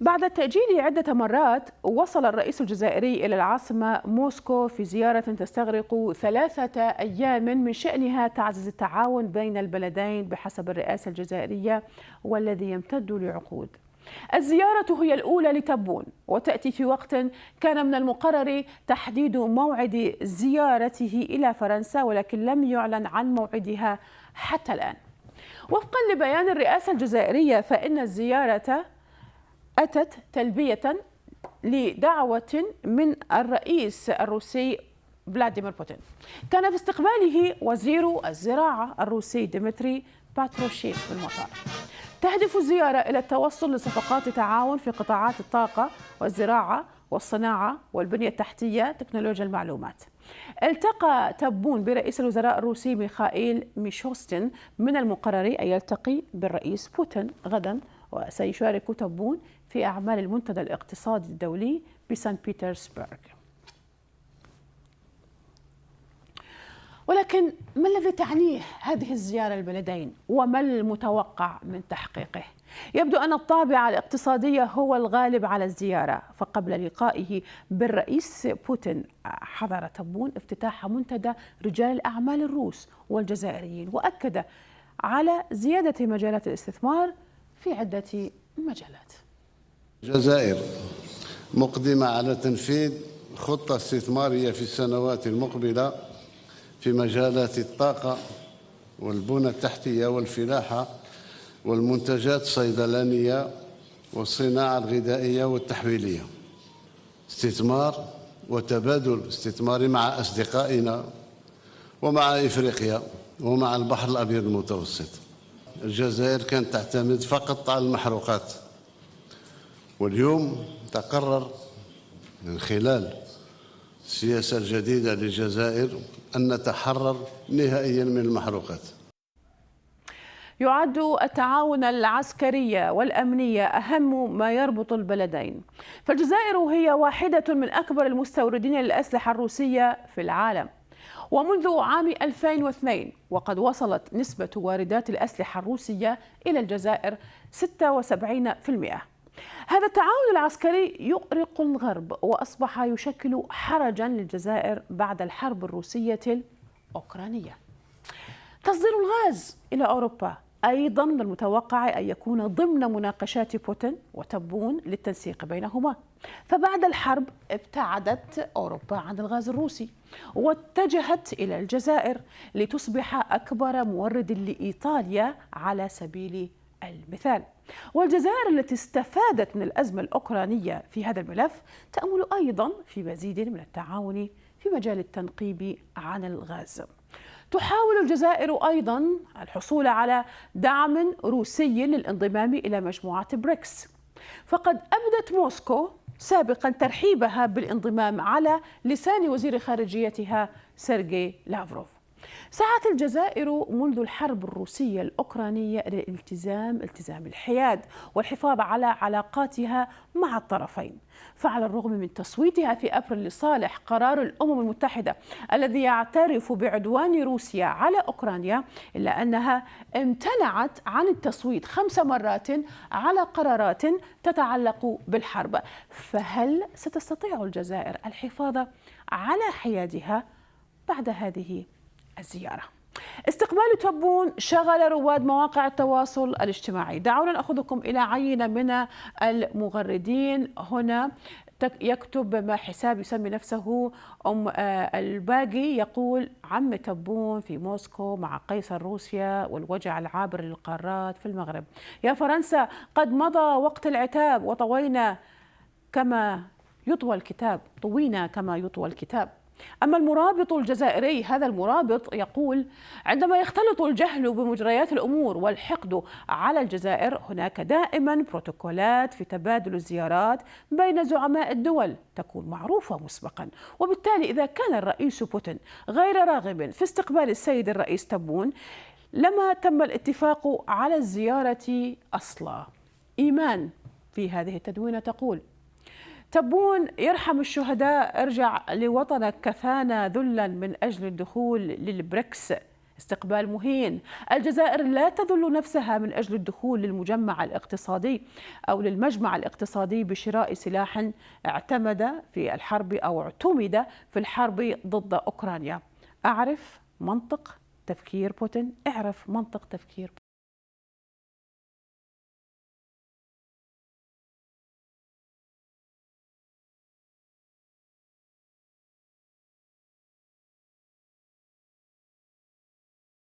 بعد التأجيل عدة مرات، وصل الرئيس الجزائري إلى العاصمة موسكو في زيارة تستغرق 3 أيام من شأنها تعزيز التعاون بين البلدين بحسب الرئاسة الجزائرية، والذي يمتد لعقود. الزيارة هي الأولى لتبون، وتأتي في وقت كان من المقرر تحديد موعد زيارته إلى فرنسا، ولكن لم يعلن عن موعدها حتى الآن. وفقا لبيان الرئاسة الجزائرية، فإن الزيارة أتت تلبية لدعوة من الرئيس الروسي فلاديمير بوتين. كان في استقباله وزير الزراعة الروسي ديمتري باتروشيف في المطار. تهدف الزيارة إلى التوصل لصفقات تعاون في قطاعات الطاقة والزراعة والصناعة والبنية التحتية تكنولوجيا المعلومات. التقى تبون برئيس الوزراء الروسي ميخائيل ميشوستين. من المقرر أن يلتقي بالرئيس بوتين غدا، وسيشارك تبون في أعمال المنتدى الاقتصادي الدولي بسان بيترسبرغ. ولكن ما الذي تعنيه هذه الزيارة البلدين، وما المتوقع من تحقيقه؟ يبدو أن الطابع الاقتصادي هو الغالب على الزيارة، فقبل لقائه بالرئيس بوتين حضر تبون افتتاح منتدى رجال الأعمال الروس والجزائريين، وأكد على زيادة مجالات الاستثمار في عدة مجالات. الجزائر مقدمة على تنفيذ خطة استثمارية في السنوات المقبلة في مجالات الطاقة والبنى التحتية والفلاحة والمنتجات الصيدلانية والصناعة الغذائية والتحويلية. استثمار وتبادل استثماري مع أصدقائنا ومع إفريقيا ومع البحر الأبيض المتوسط. الجزائر كانت تعتمد فقط على المحروقات، واليوم تقرر من خلال السياسة الجديدة للجزائر أن نتحرر نهائيا من المحروقات. يعد التعاون العسكري والأمني أهم ما يربط البلدين، فالجزائر هي واحدة من أكبر المستوردين للأسلحة الروسية في العالم، ومنذ عام 2002 وقد وصلت نسبة واردات الأسلحة الروسية إلى الجزائر 76%. هذا التعاون العسكري يؤرق الغرب، وأصبح يشكل حرجا للجزائر بعد الحرب الروسية الأوكرانية. تصدير الغاز إلى أوروبا أيضا من المتوقع أن يكون ضمن مناقشات بوتين وتبون للتنسيق بينهما، فبعد الحرب ابتعدت أوروبا عن الغاز الروسي واتجهت إلى الجزائر لتصبح أكبر مورد لإيطاليا على سبيل المثال. والجزائر التي استفادت من الأزمة الأوكرانية في هذا الملف تأمل أيضا في مزيد من التعاون في مجال التنقيب عن الغاز. تحاول الجزائر أيضا الحصول على دعم روسي للانضمام إلى مجموعة بريكس، فقد أبدت موسكو سابقا ترحيبها بالانضمام على لسان وزير خارجيتها سيرجي لافروف. سعت الجزائر منذ الحرب الروسية الأوكرانية إلى التزام الحياد والحفاظ على علاقاتها مع الطرفين، فعلى الرغم من تصويتها في أبريل لصالح قرار الأمم المتحدة الذي يعترف بعدوان روسيا على أوكرانيا، إلا أنها امتنعت عن التصويت 5 مرات على قرارات تتعلق بالحرب. فهل ستستطيع الجزائر الحفاظ على حيادها بعد هذه الزيارة؟ استقبال تبون شغل رواد مواقع التواصل الاجتماعي. دعونا نأخذكم إلى عينة من المغردين هنا. يكتب ما حساب يسمي نفسه الباقي، يقول: عم تبون في موسكو مع قيصر روسيا والوجع العابر للقارات في المغرب. يا فرنسا، قد مضى وقت العتاب وطوينا كما يطوى الكتاب. أما المرابط الجزائري، هذا المرابط يقول: عندما يختلط الجهل بمجريات الأمور والحقد على الجزائر، هناك دائما بروتوكولات في تبادل الزيارات بين زعماء الدول تكون معروفة مسبقا، وبالتالي إذا كان الرئيس بوتين غير راغب في استقبال السيد الرئيس تبون لما تم الاتفاق على الزيارة أصلا. إيمان في هذه التدوينة تقول: تبون يرحم الشهداء، ارجع لوطنك، كفانا ذلا من أجل الدخول للبريكس، استقبال مهين. الجزائر لا تذل نفسها من أجل الدخول للمجمع الاقتصادي أو للمجمع الاقتصادي بشراء سلاح اعتمد في الحرب ضد أوكرانيا. أعرف منطق تفكير بوتين، اعرف منطق تفكير